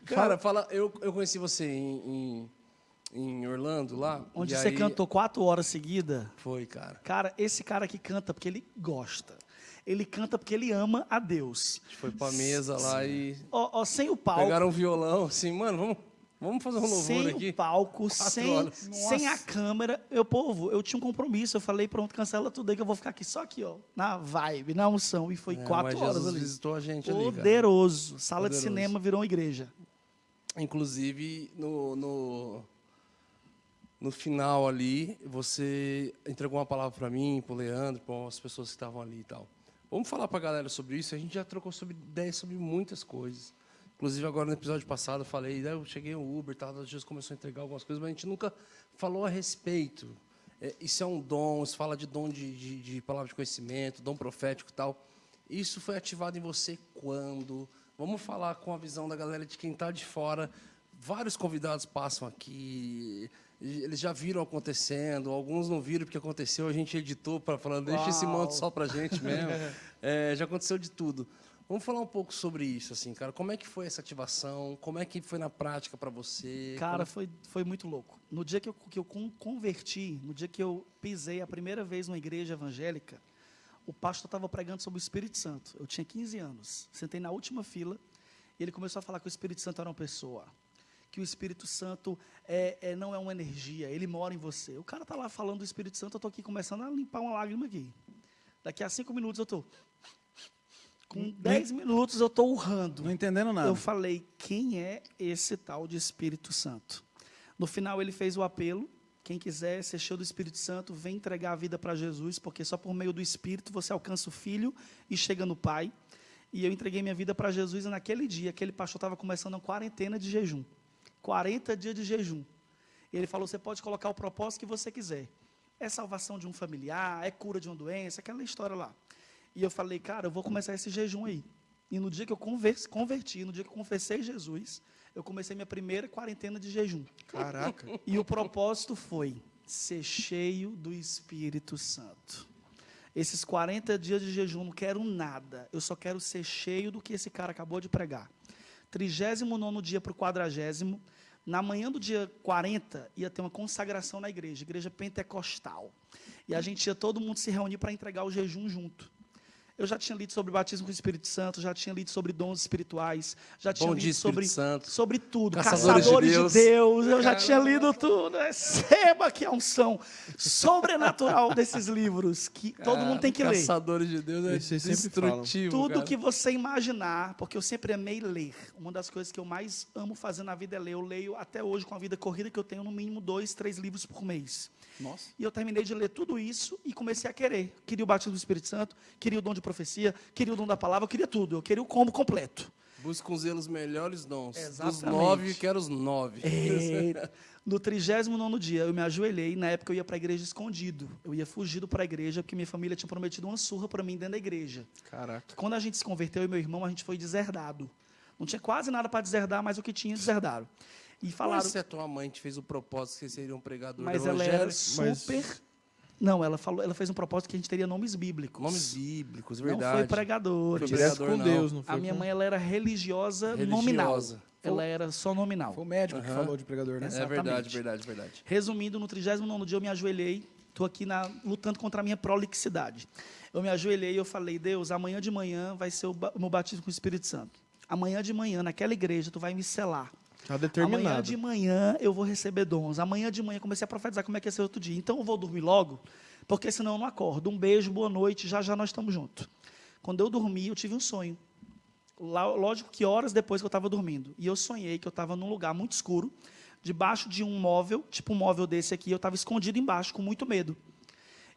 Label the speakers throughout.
Speaker 1: Cara, eu conheci você em Orlando, lá.
Speaker 2: Onde
Speaker 1: e
Speaker 2: você
Speaker 1: aí...
Speaker 2: cantou 4 horas seguidas.
Speaker 1: Foi, cara.
Speaker 2: Cara, esse cara que canta porque ele gosta. Ele canta porque ele ama a Deus.
Speaker 1: A gente foi pra mesa lá e...
Speaker 2: Sem o palco.
Speaker 1: Pegaram um violão, assim, mano, vamos fazer um louvor
Speaker 2: sem
Speaker 1: aqui.
Speaker 2: O palco,
Speaker 1: 4
Speaker 2: sem
Speaker 1: horas.
Speaker 2: a câmera. Eu tinha um compromisso. Eu falei, pronto, cancela tudo aí que eu vou ficar aqui só aqui, ó, na vibe, na unção. E foi 4
Speaker 1: mas
Speaker 2: horas
Speaker 1: Jesus
Speaker 2: ali.
Speaker 1: visitou a gente ali, cara.
Speaker 2: Poderoso. Sala de
Speaker 1: Poderoso.
Speaker 2: cinema virou uma igreja.
Speaker 1: Inclusive, no final ali, você entregou uma palavra para mim, para o Leandro, para as pessoas que estavam ali e tal. Vamos falar para a galera sobre isso. A gente já trocou ideias sobre muitas coisas. Inclusive, agora no episódio passado, eu falei, eu cheguei no Uber, tal, Jesus começou a entregar algumas coisas, mas a gente nunca falou a respeito. Isso é um dom, isso fala de dom de palavra de conhecimento, dom profético e tal. Isso foi ativado em você quando? Vamos falar com a visão da galera de quem está de fora. Vários convidados passam aqui, eles já viram acontecendo, alguns não viram porque aconteceu, a gente editou para falar, deixa esse manto só para a gente mesmo. Já aconteceu de tudo. Vamos falar um pouco sobre isso, assim, cara. Como é que foi essa ativação? Como é que foi na prática para você?
Speaker 2: Cara, foi muito louco. No dia que eu converti, no dia que eu pisei a primeira vez numa igreja evangélica, o pastor estava pregando sobre o Espírito Santo. Eu tinha 15 anos. Sentei na última fila e ele começou a falar que o Espírito Santo era uma pessoa. Que o Espírito Santo não é uma energia, ele mora em você. O cara está lá falando do Espírito Santo, eu estou aqui começando a limpar uma lágrima aqui. Daqui a 5 minutos eu estou... Com 10 minutos eu estou urrando.
Speaker 3: Não entendendo nada.
Speaker 2: Eu falei, quem é esse tal de Espírito Santo? No final ele fez o apelo, quem quiser ser cheio do Espírito Santo, vem entregar a vida para Jesus, porque só por meio do Espírito você alcança o Filho e chega no Pai. E eu entreguei minha vida para Jesus e naquele dia, aquele pastor estava começando uma quarentena de jejum. 40 dias de jejum. Ele falou, você pode colocar o propósito que você quiser. É salvação de um familiar, é cura de uma doença, aquela história lá. E eu falei, cara, eu vou começar esse jejum aí. E no dia que eu converti, no dia que eu confessei Jesus, eu comecei minha primeira quarentena de jejum.
Speaker 3: Caraca.
Speaker 2: E o propósito foi ser cheio do Espírito Santo. Esses 40 dias de jejum, não quero nada. Eu só quero ser cheio do que esse cara acabou de pregar. 39º dia para o 40º. Na manhã do dia 40, ia ter uma consagração na igreja pentecostal. E a gente ia todo mundo se reunir para entregar o jejum junto. Eu já tinha lido sobre o batismo com o Espírito Santo, já tinha lido sobre dons espirituais, já tinha lido sobre tudo. Caçadores de Deus, eu já tinha lido tudo. Receba que é a unção sobrenatural desses livros, que todo mundo tem que ler.
Speaker 1: Caçadores de Deus é destrutivo.
Speaker 2: Tudo que você imaginar, porque eu sempre amei ler. Uma das coisas que eu mais amo fazer na vida é ler. Eu leio até hoje, com a vida corrida que eu tenho, no mínimo 2, 3 livros por mês.
Speaker 3: Nossa.
Speaker 2: E eu terminei de ler tudo isso e comecei a querer. Queria o batismo do Espírito Santo, queria o dom de profecia, queria o dom da palavra, eu queria tudo. Eu queria o combo completo.
Speaker 1: Busca com zelo os melhores dons.
Speaker 2: Exatamente.
Speaker 1: Dos 9, quero os 9.
Speaker 2: No 39º dia, eu me ajoelhei. Na época, eu ia para a igreja escondido. Eu ia fugido para a igreja, porque minha família tinha prometido uma surra para mim dentro da igreja.
Speaker 3: Caraca.
Speaker 2: Quando a gente se converteu, eu e meu irmão, a gente foi deserdado. Não tinha quase nada para deserdar, mas o que tinha, deserdaram. E falaram...
Speaker 1: Mas se a tua mãe te fez o propósito que você seria um pregador
Speaker 2: mas
Speaker 1: do
Speaker 2: ela
Speaker 1: evangelho...
Speaker 2: era super... Não, ela fez um propósito que a gente teria nomes bíblicos.
Speaker 1: Nomes bíblicos, verdade.
Speaker 2: Não foi pregador.
Speaker 1: Foi
Speaker 3: Direto
Speaker 1: pregador,
Speaker 3: com
Speaker 1: não.
Speaker 3: Deus, não foi?
Speaker 2: A minha mãe, ela era religiosa nominal. Ela era só nominal.
Speaker 3: Foi o médico que falou de pregador, né?
Speaker 1: É verdade, verdade, verdade.
Speaker 2: Resumindo, no 39º dia eu me ajoelhei, estou aqui lutando contra a minha prolixidade. Eu me ajoelhei e eu falei, Deus, amanhã de manhã vai ser o meu batismo com o Espírito Santo. Amanhã de manhã, naquela igreja, tu vai me selar.
Speaker 3: Tá determinado.
Speaker 2: Amanhã de manhã eu vou receber dons. Amanhã de manhã comecei a profetizar como é que ia ser outro dia. Então eu vou dormir logo, porque senão eu não acordo. Um beijo, boa noite, já já nós estamos juntos. Quando eu dormi, eu tive um sonho. Lógico que horas depois que eu estava dormindo. E eu sonhei que eu estava num lugar muito escuro, debaixo de um móvel, tipo um móvel desse aqui, eu estava escondido embaixo, com muito medo.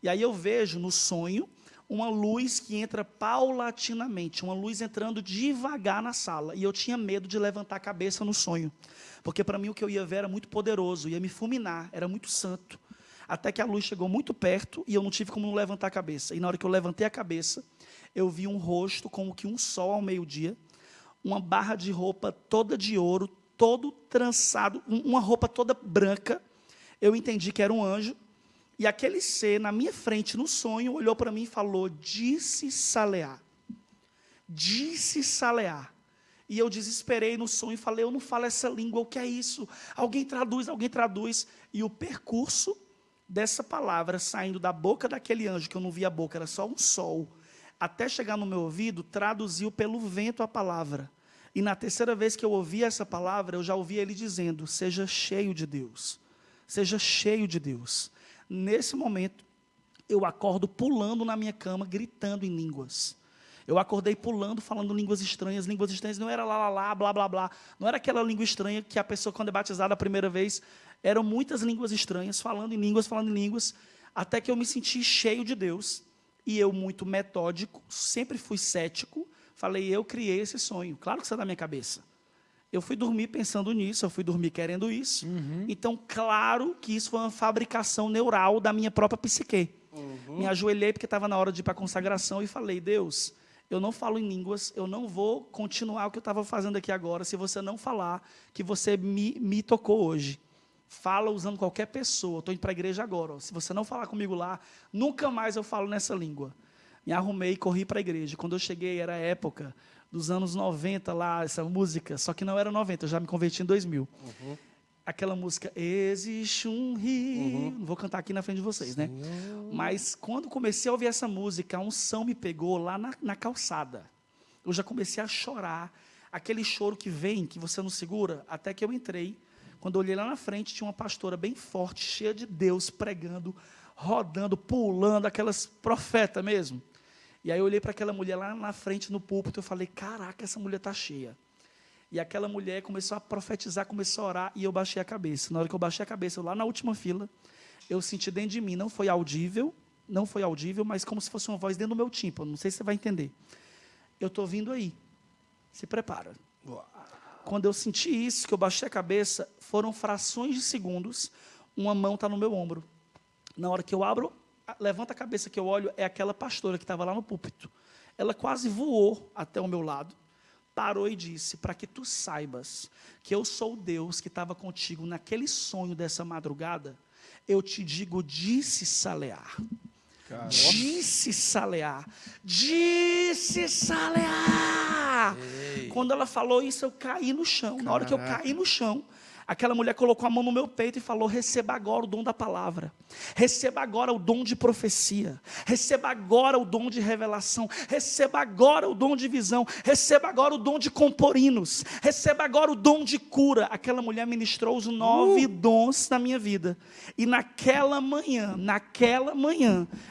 Speaker 2: E aí eu vejo no sonho uma luz que entra paulatinamente, uma luz entrando devagar na sala. E eu tinha medo de levantar a cabeça no sonho, porque para mim o que eu ia ver era muito poderoso, ia me fulminar, era muito santo. Até que a luz chegou muito perto e eu não tive como não levantar a cabeça. E na hora que eu levantei a cabeça, eu vi um rosto como que um sol ao meio-dia, uma barra de roupa toda de ouro, todo trançado, uma roupa toda branca. Eu entendi que era um anjo. E aquele ser, na minha frente, no sonho, olhou para mim e falou, disse Saleá. Disse Saleá. E eu desesperei no sonho e falei, eu não falo essa língua, o que é isso? Alguém traduz, alguém traduz. E o percurso dessa palavra saindo da boca daquele anjo, que eu não via a boca, era só um sol, até chegar no meu ouvido, traduziu pelo vento a palavra. E na terceira vez que eu ouvi essa palavra, eu já ouvi ele dizendo, seja cheio de Deus. Seja cheio de Deus. Nesse momento, eu acordo pulando na minha cama, gritando em línguas. Eu acordei pulando, falando línguas estranhas. Línguas estranhas não era lá, blá, blá, blá. Não era aquela língua estranha que a pessoa, quando é batizada a primeira vez, eram muitas línguas estranhas, falando em línguas, até que eu me senti cheio de Deus. E eu, muito metódico, sempre fui cético, falei, eu criei esse sonho. Claro que isso é da minha cabeça. Eu fui dormir pensando nisso, eu fui dormir querendo isso. Então, claro que isso foi uma fabricação neural da minha própria psique. Me ajoelhei porque estava na hora de ir para a consagração e falei, Deus, eu não falo em línguas, eu não vou continuar o que eu estava fazendo aqui agora, se você não falar que você me tocou hoje. Fala usando qualquer pessoa, estou indo para a igreja agora. Ó. Se você não falar comigo lá, nunca mais eu falo nessa língua. Me arrumei e corri para a igreja. Quando eu cheguei, era a época dos anos 90 lá, essa música, só que não era 90, eu já me converti em 2000. Aquela música, existe um rio, não vou cantar aqui na frente de vocês, né? Mas quando comecei a ouvir essa música, a unção me pegou lá na calçada. Eu já comecei a chorar, aquele choro que vem, que você não segura, até que eu entrei. Quando eu olhei lá na frente, tinha uma pastora bem forte, cheia de Deus, pregando, rodando, pulando, aquelas profetas mesmo. E aí eu olhei para aquela mulher lá na frente, no púlpito, eu falei, caraca, essa mulher está cheia. E aquela mulher começou a profetizar, começou a orar, e eu baixei a cabeça. Na hora que eu baixei a cabeça, eu lá na última fila, eu senti dentro de mim, não foi audível, mas como se fosse uma voz dentro do meu tímpano, não sei se você vai entender. Eu estou vindo aí, se prepara. Quando eu senti isso, que eu baixei a cabeça, foram frações de segundos, uma mão está no meu ombro. Na hora que eu abro, levanto a cabeça que eu olho, é aquela pastora que estava lá no púlpito. Ela quase voou até o meu lado, parou e disse, para que tu saibas que eu sou o Deus que estava contigo naquele sonho dessa madrugada, eu te digo, disse Salear. Disse Salear. Disse Salear. Quando ela falou isso, eu caí no chão. Na hora que eu caí no chão, aquela mulher colocou a mão no meu peito e falou, receba agora o dom da palavra. Receba agora o dom de profecia. Receba agora o dom de revelação. Receba agora o dom de visão. Receba agora o dom de compor hinos. Receba agora o dom de cura. Aquela mulher ministrou os 9 dons na minha vida. E naquela manhã,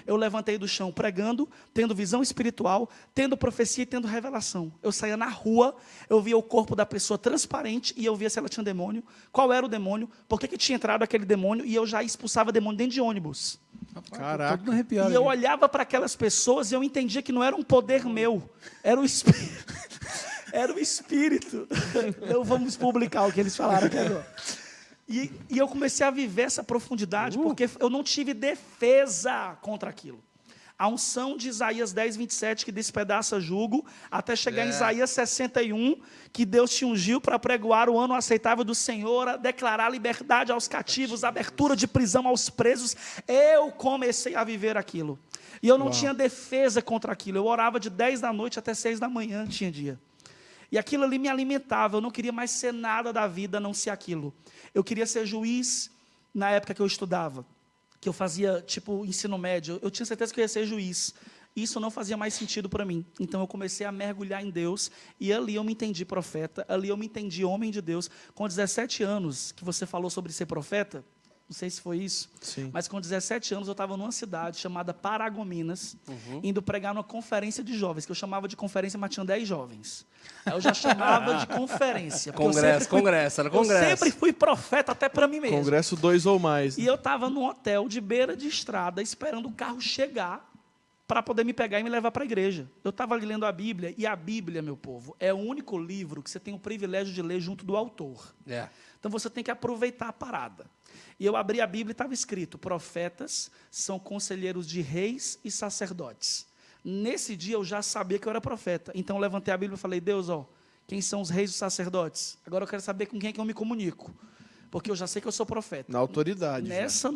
Speaker 2: eu levantei do chão pregando, tendo visão espiritual, tendo profecia e tendo revelação. Eu saía na rua, eu via o corpo da pessoa transparente e eu via se ela tinha demônio. Qual era o demônio, por que tinha entrado aquele demônio, e eu já expulsava demônio dentro de ônibus.
Speaker 3: Caraca.
Speaker 1: Todo arrepiado,
Speaker 2: E eu olhava para aquelas pessoas e eu entendia que não era um poder meu, era o Espírito. Era o Espírito. Então vamos publicar o que eles falaram aqui agora. E eu comecei a viver essa profundidade, porque eu não tive defesa contra aquilo. A unção de Isaías 10, 27, que despedaça jugo, até chegar em Isaías 61, que Deus te ungiu para pregoar o ano aceitável do Senhor, a declarar liberdade aos cativos, abertura de prisão aos presos. Eu comecei a viver aquilo. E eu não tinha defesa contra aquilo. Eu orava de 10 da noite até 6 da manhã, tinha dia. E aquilo ali me alimentava. Eu não queria mais ser nada da vida, a não ser aquilo. Eu queria ser juiz na época que eu estudava, que eu fazia, tipo, ensino médio. Eu tinha certeza que eu ia ser juiz. Isso não fazia mais sentido para mim. Então eu comecei a mergulhar em Deus, e ali eu me entendi profeta, ali eu me entendi homem de Deus. Com 17 anos, que você falou sobre ser profeta, não sei se foi isso,
Speaker 3: Sim.
Speaker 2: mas com 17 anos eu estava numa cidade chamada Paragominas, indo pregar numa conferência de jovens, que eu chamava de conferência, mas tinha 10 jovens. Aí eu já chamava de conferência.
Speaker 1: Congresso, era congresso.
Speaker 2: Eu sempre fui profeta até para mim mesmo.
Speaker 3: Congresso 2 ou mais.
Speaker 2: E eu estava num hotel de beira de estrada, esperando o carro chegar para poder me pegar e me levar para a igreja. Eu estava ali lendo a Bíblia, e a Bíblia, meu povo, é o único livro que você tem o privilégio de ler junto do autor. Então você tem que aproveitar a parada. E eu abri a Bíblia e estava escrito, profetas são conselheiros de reis e sacerdotes. Nesse dia eu já sabia que eu era profeta. Então eu levantei a Bíblia e falei, Deus, quem são os reis e os sacerdotes? Agora eu quero saber com quem é que eu me comunico. Porque eu já sei que eu sou profeta.
Speaker 3: Na autoridade.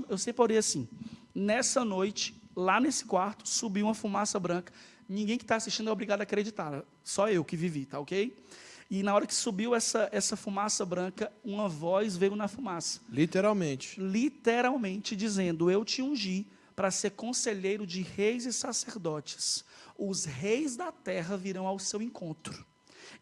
Speaker 2: Eu sempre orei assim. Nessa noite, lá nesse quarto, subiu uma fumaça branca. Ninguém que está assistindo é obrigado a acreditar. Só eu que vivi, tá ok? E na hora que subiu essa fumaça branca, uma voz veio na fumaça.
Speaker 3: Literalmente.
Speaker 2: Literalmente dizendo: eu te ungi para ser conselheiro de reis e sacerdotes. Os reis da terra virão ao seu encontro.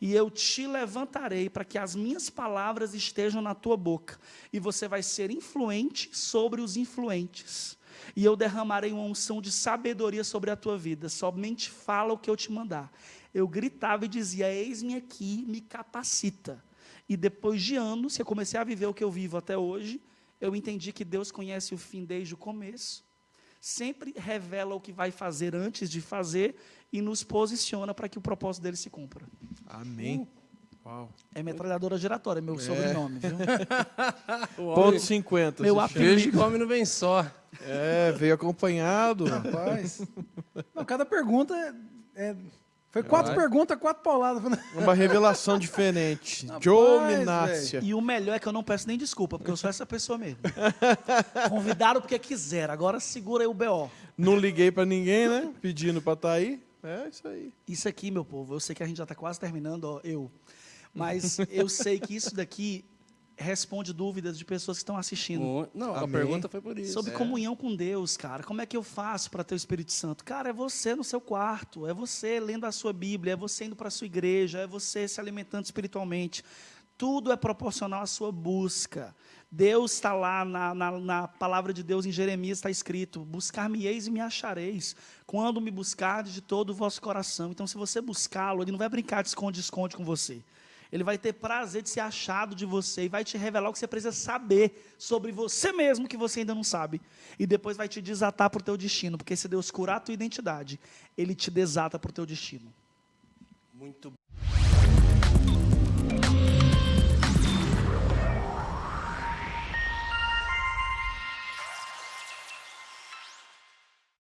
Speaker 2: E eu te levantarei para que as minhas palavras estejam na tua boca. E você vai ser influente sobre os influentes. E eu derramarei uma unção de sabedoria sobre a tua vida. Somente fala o que eu te mandar. Eu gritava e dizia: eis-me aqui, me capacita. E depois de anos, eu comecei a viver o que eu vivo até hoje, eu entendi que Deus conhece o fim desde o começo, sempre revela o que vai fazer antes de fazer e nos posiciona para que o propósito dele se cumpra.
Speaker 3: Amém. Uau.
Speaker 2: É metralhadora giratória, meu sobrenome, viu?
Speaker 3: Ponto 50.
Speaker 2: Meu
Speaker 3: se
Speaker 2: apelido.
Speaker 3: chama.
Speaker 1: Vejo que homem não vem só.
Speaker 3: Veio acompanhado.
Speaker 4: Rapaz. Não, cada pergunta foi 4 perguntas, 4 pauladas.
Speaker 3: Uma revelação diferente.
Speaker 4: Rapaz,
Speaker 3: Joe Minácia.
Speaker 2: E o melhor é que eu não peço nem desculpa, porque eu sou essa pessoa mesmo. Convidaram porque quiseram, agora segura aí o B.O.
Speaker 3: Não liguei pra ninguém, né? Pedindo pra estar aí. É isso aí.
Speaker 2: Isso aqui, meu povo, eu sei que a gente já está quase terminando, ó, mas eu sei que isso daqui responde dúvidas de pessoas que estão assistindo.
Speaker 1: Não, a
Speaker 3: Amém.
Speaker 1: pergunta foi por isso.
Speaker 2: Sobre comunhão com Deus, cara. Como é que eu faço para ter o Espírito Santo? Cara, é você no seu quarto, é você lendo a sua Bíblia, é você indo para a sua igreja, é você se alimentando espiritualmente. Tudo é proporcional à sua busca. Deus está lá, na palavra de Deus em Jeremias está escrito: buscar-me-eis e me achareis, quando me buscardes de todo o vosso coração. Então, se você buscá-lo, ele não vai brincar de esconde-esconde com você. Ele vai ter prazer de ser achado de você e vai te revelar o que você precisa saber sobre você mesmo, que você ainda não sabe. E depois vai te desatar para o teu destino, porque se Deus curar a tua identidade, Ele te desata para o teu destino.
Speaker 1: Muito bom.